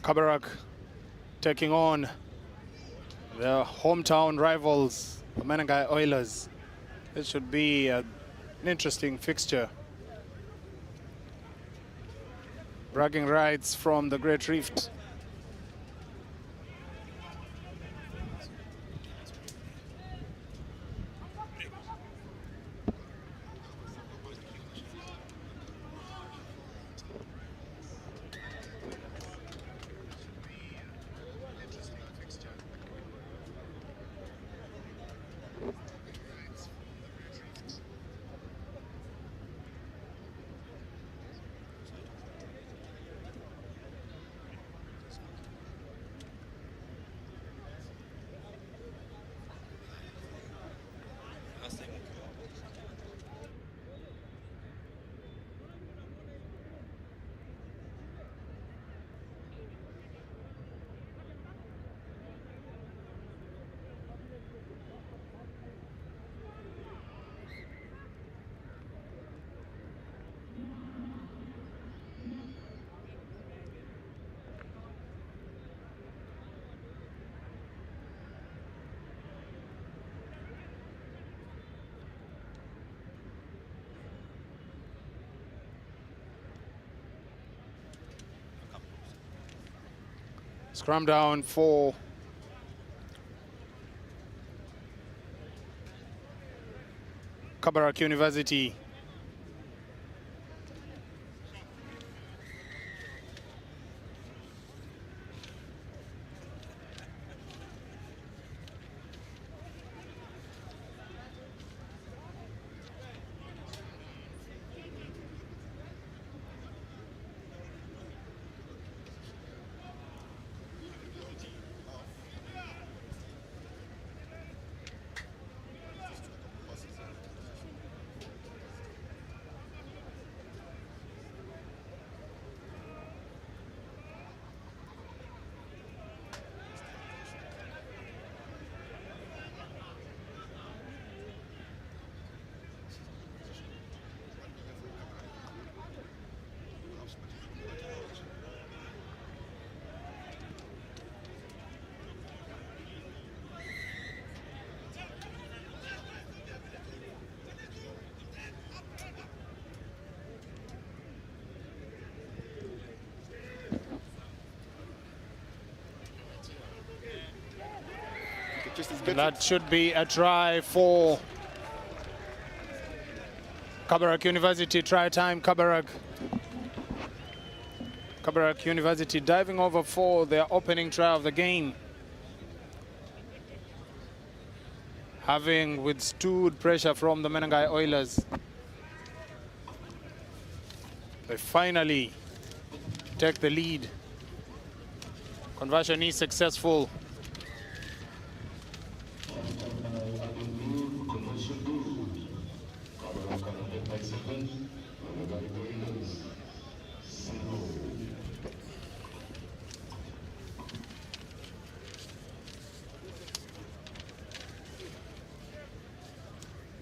Kabarak taking on the hometown rivals, the Menengai Oilers. This should be an interesting fixture. Bragging rights from the Great Rift. Scrum down for Kabarak University. That should be a try for Kabarak University. Try time, Kabarak. Kabarak University diving over for their opening try of the game. Having withstood pressure from the Menengai Oilers. They finally take the lead. Conversion is successful.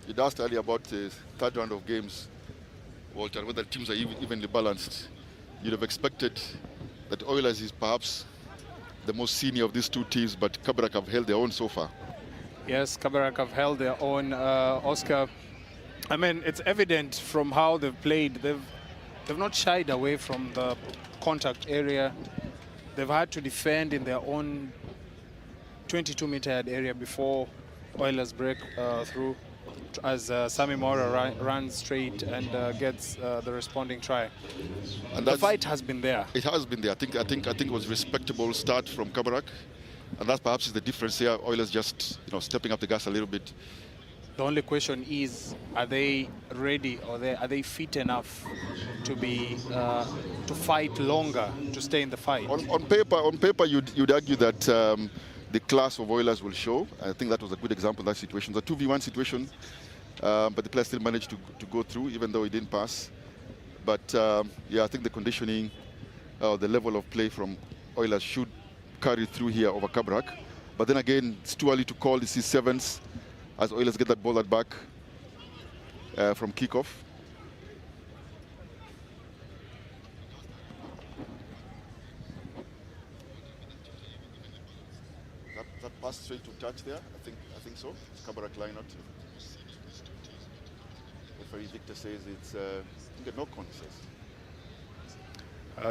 You asked earlier about the third round of games, Walter, whether teams are evenly balanced. You'd have expected that Oilers is perhaps the most senior of these two teams, but Kabarak have held their own so far. Yes, Kabarak have held their own, Oscar. I mean, it's evident from how they've played. They've not shied away from the contact area. They've had to defend in their own 22-meter area before Oilers break through, as Sami Mora runs straight and gets the responding try. And the fight has been there. It has been there. I think it was a respectable start from Kabarak, and that perhaps is the difference here. Oilers just stepping up the gas a little bit. The only question is, are they ready, or are they fit enough to be to fight longer, to stay in the fight? On paper, you'd argue that the class of Oilers will show. I think that was a good example of that situation. The 2v1 situation, but the player still managed to go through, even though he didn't pass. But yeah, I think the conditioning, the level of play from Oilers should carry through here over Kabarak. But then again, it's too early to call the C7s as Oilers get that ball back from kickoff. straight to touch there. I think so. It's Kabarak line out. Referee Victor says it's a knock on, he says.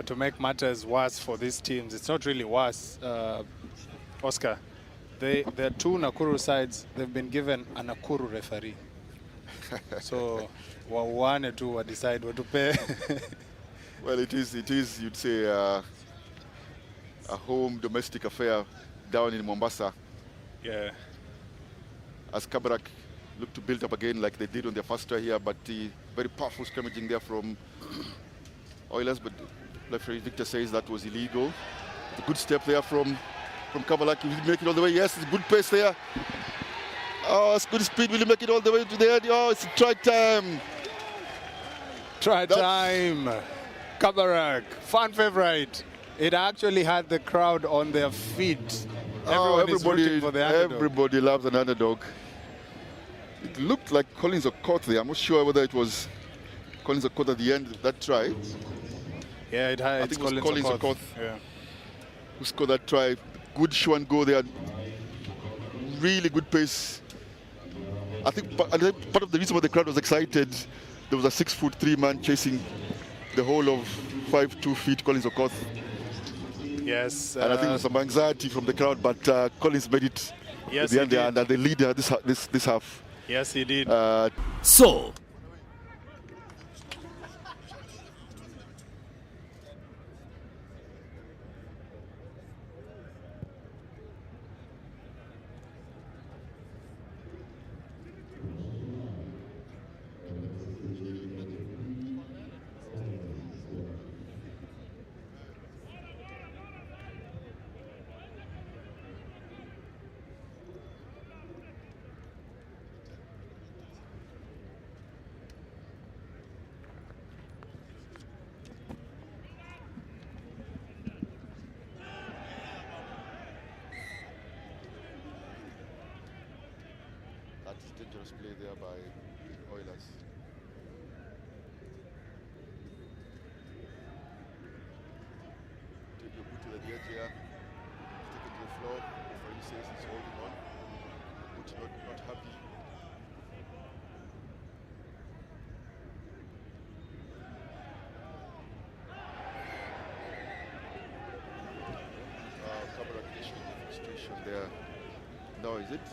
To make matters worse for these teams, it's not really worse, Oscar. There are two Nakuru sides. They've been given a Nakuru referee. So, one or two will decide what to pay. Well, it is. You'd say a home domestic affair down in Mombasa. Yeah. As Kabarak look to build up again like they did on their first try here, but very powerful scrimmaging there from Oilers, but referee Victor says that was illegal. A good step there from Kabarak. Will he make it all the way? Yes, it's good pace there. Oh, it's good speed. Will he make it all the way to the end? Oh, it's try time. Try time. Kabarak, fan favorite. It actually had the crowd on their feet. Everybody is rooting for the underdog. Everybody loves an underdog. It looked like Collins Okoth there. I'm not sure whether it was Collins Okoth at the end of that try. Yeah, I think it was Collins Okoth. Yeah. Who scored that try. Good show and go there. Really good pace. I think part of the reason why the crowd was excited, there was a 6'3" man chasing the whole of 5'2" feet Collins Okoth. Yes. And I think there was some anxiety from the crowd, but Collins made it yes, at the end there, and the leader this half. Yes, he did. So, dangerous play there by Oilers. Take your boot to the edge here. Take it to the floor. Referee says it's holding on. Boot not happy. Kabarak showing the frustration there. No, is it?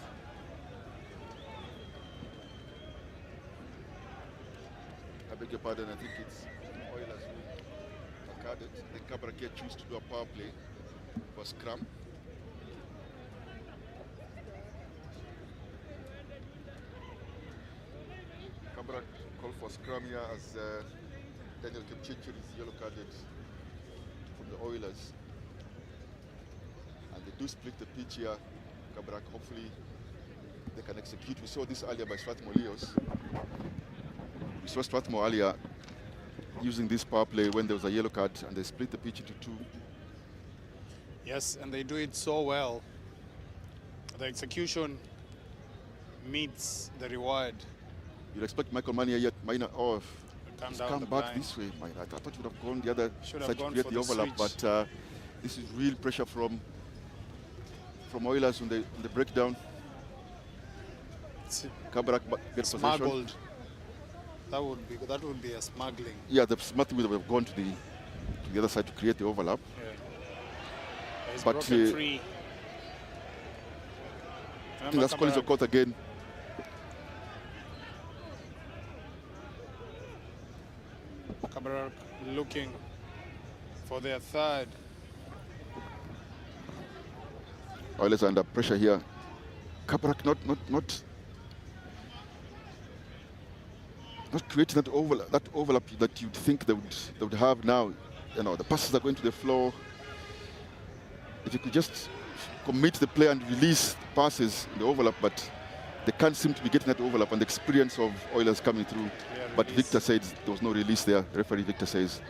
I beg your pardon, I think it's Oilers who occurred it. The Kabarak here choose to do a power play for scrum. Kabarak called for scrum here as Daniel Kipchirchir is yellow carded from the Oilers. And they do split the pitch here. Kabarak, hopefully they can execute. We saw this earlier by Strathmore Leos. We saw Strathmore earlier using this power play when there was a yellow card, and they split the pitch into two. Yes, and they do it so well. The execution meets the reward. You'd expect Michael Mania yet Minor come back blind. This way. I thought you would have gone the other Should side have to gone create for the overlap, switch. but this is real pressure from Oilers on the breakdown. Kabarak gets possession. Smuggled. That would be a smuggling. Yeah, the smart would have gone to the other side to create the overlap. Yeah. He's But broken free. I think that's Collins Okoth again. Kabarak looking for their third. Oilers under pressure here. Kabarak not creating that overlap that you'd think they would have now. You know, the passes are going to the floor. If you could just commit the play and release passes in the overlap, but they can't seem to be getting that overlap and the experience of Oilers coming through. Yeah, but Victor said there was no release there. The referee Victor says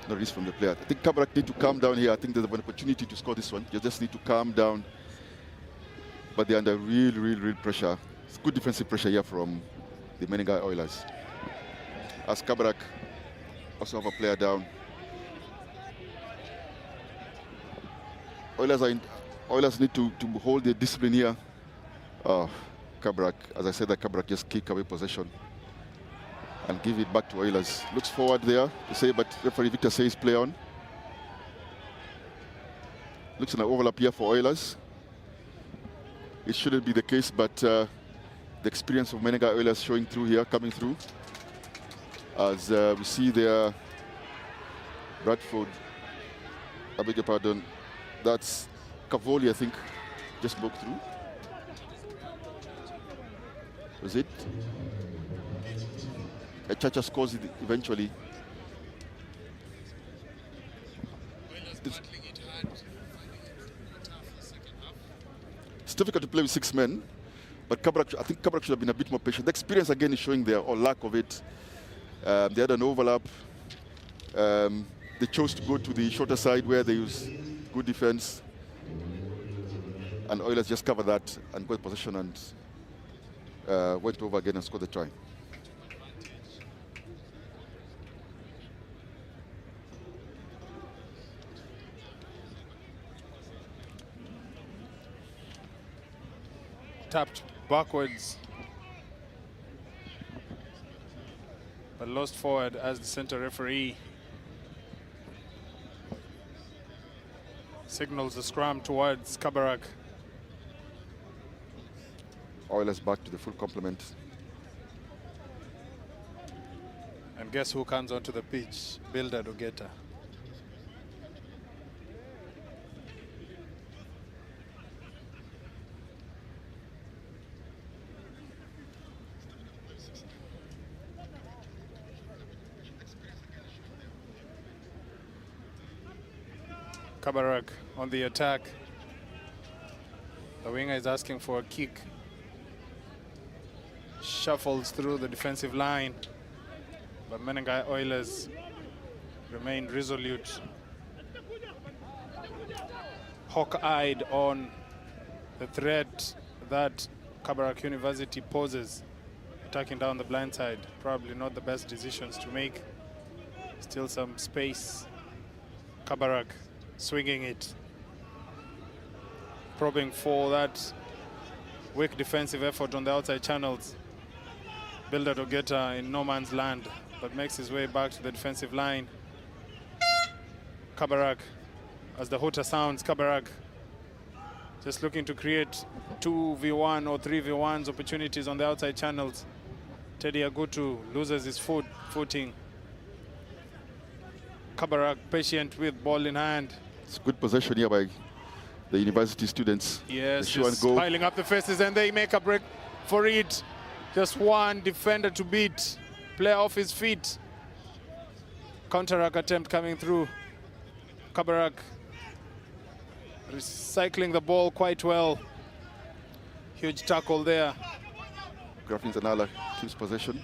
no release from the player. I think Kabarak need to calm down here. I think there's an opportunity to score this one. You just need to calm down. But they're under real pressure. It's good defensive pressure here from the Menengai Oilers. As Kabarak also have a player down. Oilers are Oilers need to hold their discipline here. Kabarak, as I said, that Kabarak just kick away possession and give it back to Oilers. Looks forward there, to say, but referee Victor says play on. Looks like an overlap here for Oilers. It shouldn't be the case, but the experience of Menengai Oilers showing through here, coming through. As we see there, Bradford, I beg your pardon, that's Cavoli, I think, just broke through. Was it? Chacha scores it eventually. It's difficult to play with 6 men, but Kabarak, I think Kabarak should have been a bit more patient. The experience again is showing there, or lack of it. They had an overlap. They chose to go to the shorter side where they use good defense. And Oilers just covered that and got possession and went over again and scored the try. Tapped backwards, but lost forward as the center referee signals the scrum towards Kabarak. Oilers back to the full complement. And guess who comes onto the pitch? Builder Dogeta. Kabarak on the attack. The winger is asking for a kick. Shuffles through the defensive line, but Menengai Oilers remain resolute. Hawk-eyed on the threat that Kabarak University poses, attacking down the blind side. Probably not the best decisions to make. Still some space. Kabarak swinging it, probing for that weak defensive effort on the outside channels. Builder Dogeta in no man's land, but makes his way back to the defensive line. Kabarak, as the hooter sounds, Kabarak just looking to create 2v1 or 3v1s opportunities on the outside channels. Teddy Agutu loses his footing. Kabarak patient with ball in hand. It's good possession here by the university students. Yes, just piling up the faces, and they make a break for it. Just one defender to beat. Player off his feet. Counterattack attempt coming through. Kabarak recycling the ball quite well. Huge tackle there. Grafin Zanala keeps possession.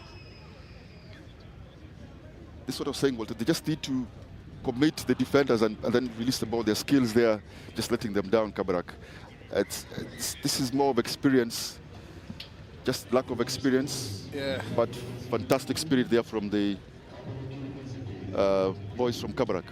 This sort of saying, Walter, they just need to commit the defenders and then release the ball. Their skills there, just letting them down, Kabarak. This is more of experience, just lack of experience. Yeah. But fantastic spirit there from the boys from Kabarak.